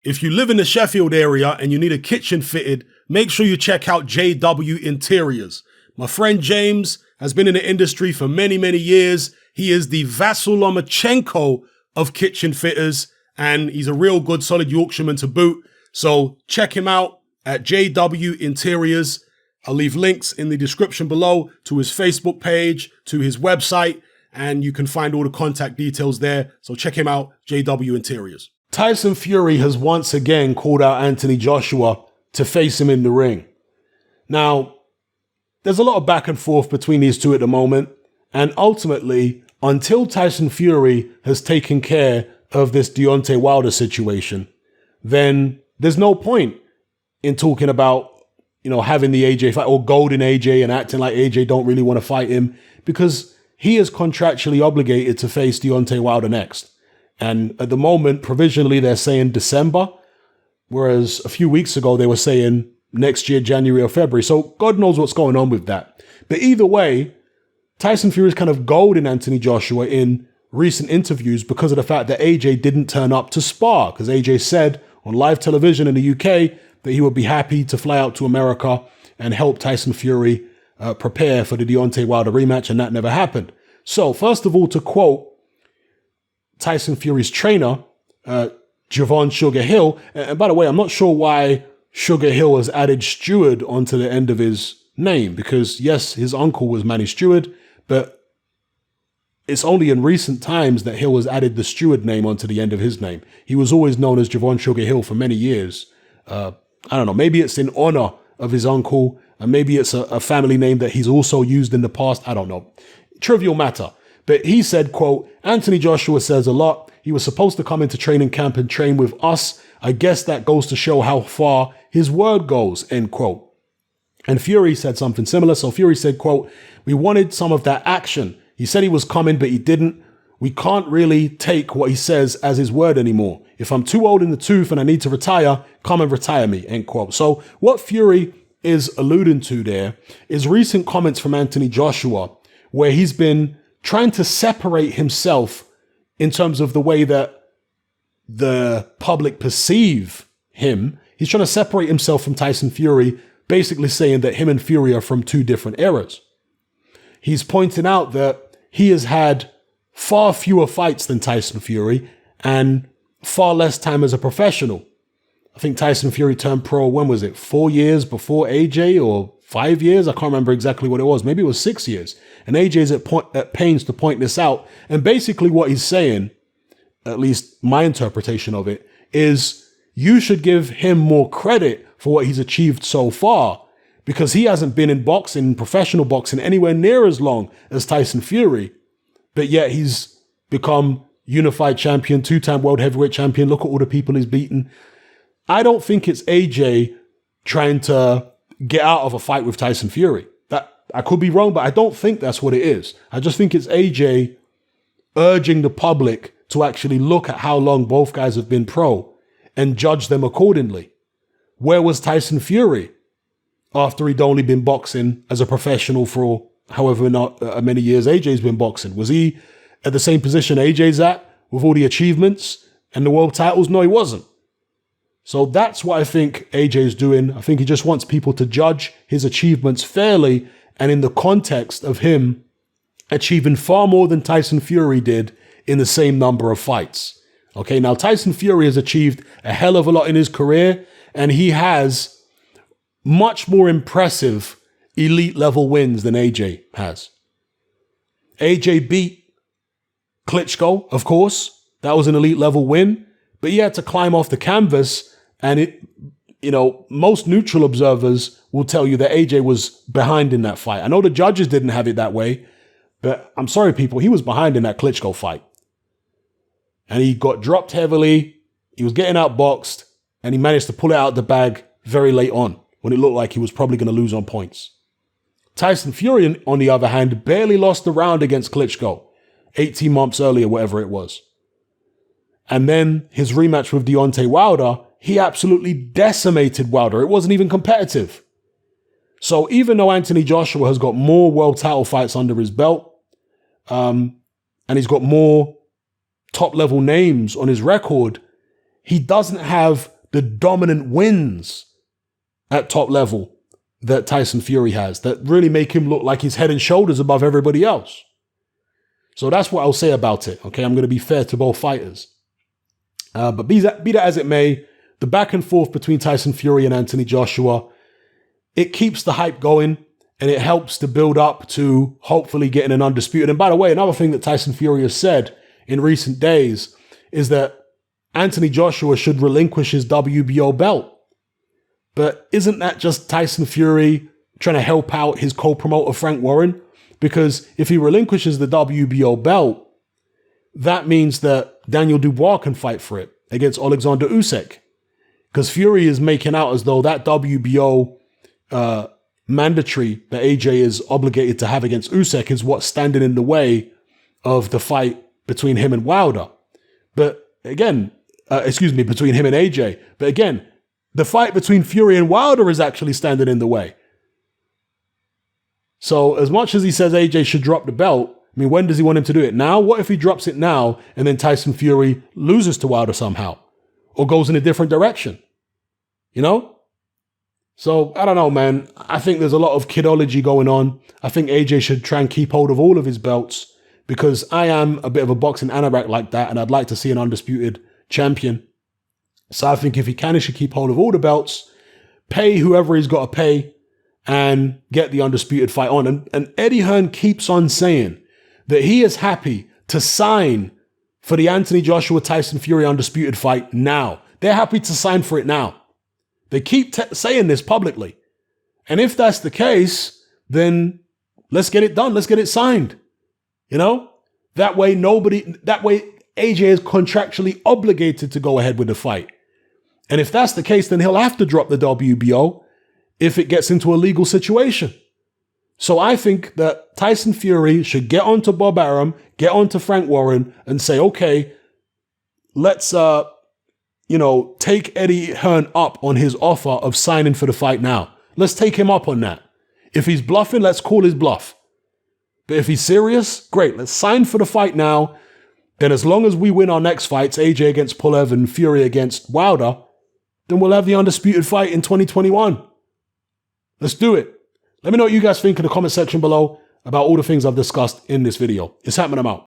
If you live in the Sheffield area and you need a kitchen fitted, make sure you check out JW Interiors. My friend James has been in the industry for many, many years. He is the Vasyl Lomachenko of kitchen fitters, and he's a real good, solid Yorkshireman to boot. So check him out at JW Interiors. I'll leave links in the description below to his Facebook page, to his website, and you can find all the contact details there. So check him out, JW Interiors. Tyson Fury has once again called out Anthony Joshua to face him in the ring. Now, there's a lot of back and forth between these two at the moment, and ultimately, until Tyson Fury has taken care of this Deontay Wilder situation, then there's no point in talking about, having the AJ fight or golding AJ and acting like AJ don't really want to fight him, because he is contractually obligated to face Deontay Wilder next. And at the moment, provisionally, they're saying December, whereas a few weeks ago, they were saying next year, January or February. So God knows what's going on with that. But either way, Tyson Fury's kind of golding Anthony Joshua in recent interviews because of the fact that AJ didn't turn up to spar, because AJ said on live television in the UK that he would be happy to fly out to America and help Tyson Fury prepare for the Deontay Wilder rematch, and that never happened. So first of all, to quote Tyson Fury's trainer, Javon Sugar Hill, and by the way, I'm not sure why Sugar Hill has added Stewart onto the end of his name, because yes, his uncle was Manny Stewart, but it's only in recent times that Hill has added the Stewart name onto the end of his name. He was always known as Javon Sugar Hill for many years. I don't know, maybe it's in honor of his uncle, and maybe it's a family name that he's also used in the past. I don't know. Trivial matter. But he said, quote, Anthony Joshua says a lot. He was supposed to come into training camp and train with us. I guess that goes to show how far his word goes, end quote. And Fury said something similar. So Fury said, quote, we wanted some of that action. He said he was coming, but he didn't. We can't really take what he says as his word anymore. If I'm too old in the tooth and I need to retire, come and retire me, end quote. So what Fury is alluding to there is recent comments from Anthony Joshua, where he's been trying to separate himself in terms of the way that the public perceive him. He's trying to separate himself from Tyson Fury, basically saying that him and Fury are from two different eras. He's pointing out that he has had far fewer fights than Tyson Fury and far less time as a professional. I think Tyson Fury turned pro, when was it? 4 years before AJ, or 5 years? I can't remember exactly what it was. Maybe it was 6 years. And AJ's at pains to point this out. And basically what he's saying, at least my interpretation of it, is you should give him more credit for what he's achieved so far, because he hasn't been in boxing, professional boxing, anywhere near as long as Tyson Fury. But yet he's become unified champion, 2-time world heavyweight champion. Look at all the people he's beaten. I don't think it's AJ trying to get out of a fight with Tyson Fury. That I could be wrong, but I don't think that's what it is. I just think it's AJ urging the public to actually look at how long both guys have been pro and judge them accordingly. Where was Tyson Fury after he'd only been boxing as a professional for however many years AJ's been boxing? Was he at the same position AJ's at with all the achievements and the world titles? No, he wasn't. So that's what I think AJ's doing. I think he just wants people to judge his achievements fairly and in the context of him achieving far more than Tyson Fury did in the same number of fights. Okay, now Tyson Fury has achieved a hell of a lot in his career, and he has much more impressive elite level wins than AJ has. AJ beat Klitschko, of course. That was an elite level win, but he had to climb off the canvas. And most neutral observers will tell you that AJ was behind in that fight. I know the judges didn't have it that way, but I'm sorry, people, he was behind in that Klitschko fight. And he got dropped heavily. He was getting outboxed, and he managed to pull it out of the bag very late on when it looked like he was probably going to lose on points. Tyson Fury, on the other hand, barely lost the round against Klitschko 18 months earlier, whatever it was. And then his rematch with Deontay Wilder, he absolutely decimated Wilder. It wasn't even competitive. So even though Anthony Joshua has got more world title fights under his belt, and he's got more top-level names on his record, he doesn't have the dominant wins at top level that Tyson Fury has that really make him look like he's head and shoulders above everybody else. So that's what I'll say about it. Okay, I'm going to be fair to both fighters. But be that as it may, the back and forth between Tyson Fury and Anthony Joshua, it keeps the hype going and it helps to build up to hopefully getting an undisputed. And by the way, another thing that Tyson Fury has said in recent days is that Anthony Joshua should relinquish his WBO belt. But isn't that just Tyson Fury trying to help out his co-promoter Frank Warren? Because if he relinquishes the WBO belt, that means that Daniel Dubois can fight for it against Alexander Usyk. Because Fury is making out as though that WBO mandatory that AJ is obligated to have against Usyk is what's standing in the way of the fight between him and Wilder. But again, between him and AJ. But again, the fight between Fury and Wilder is actually standing in the way. So as much as he says AJ should drop the belt, I mean, when does he want him to do it? Now? What if he drops it now and then Tyson Fury loses to Wilder somehow or goes in a different direction? You know? So I don't know, man. I think there's a lot of kidology going on. I think AJ should try and keep hold of all of his belts because I am a bit of a boxing anorak like that and I'd like to see an undisputed champion. So I think if he can, he should keep hold of all the belts, pay whoever he's got to pay, and get the undisputed fight on. And Eddie Hearn keeps on saying that he is happy to sign for the Anthony Joshua Tyson Fury undisputed fight now. They're happy to sign for it now. They keep saying this publicly. And if that's the case, then let's get it done. Let's get it signed. You know, that way AJ is contractually obligated to go ahead with the fight. And if that's the case, then he'll have to drop the WBO if it gets into a legal situation. So I think that Tyson Fury should get onto Bob Arum, get onto Frank Warren and say, okay, let's, take Eddie Hearn up on his offer of signing for the fight now. Let's take him up on that. If he's bluffing, let's call his bluff. But if he's serious, great, let's sign for the fight now. Then as long as we win our next fights, AJ against Pulev and Fury against Wilder, then we'll have the undisputed fight in 2021. Let's do it. Let me know what you guys think in the comment section below about all the things I've discussed in this video. It's happening. I'm out.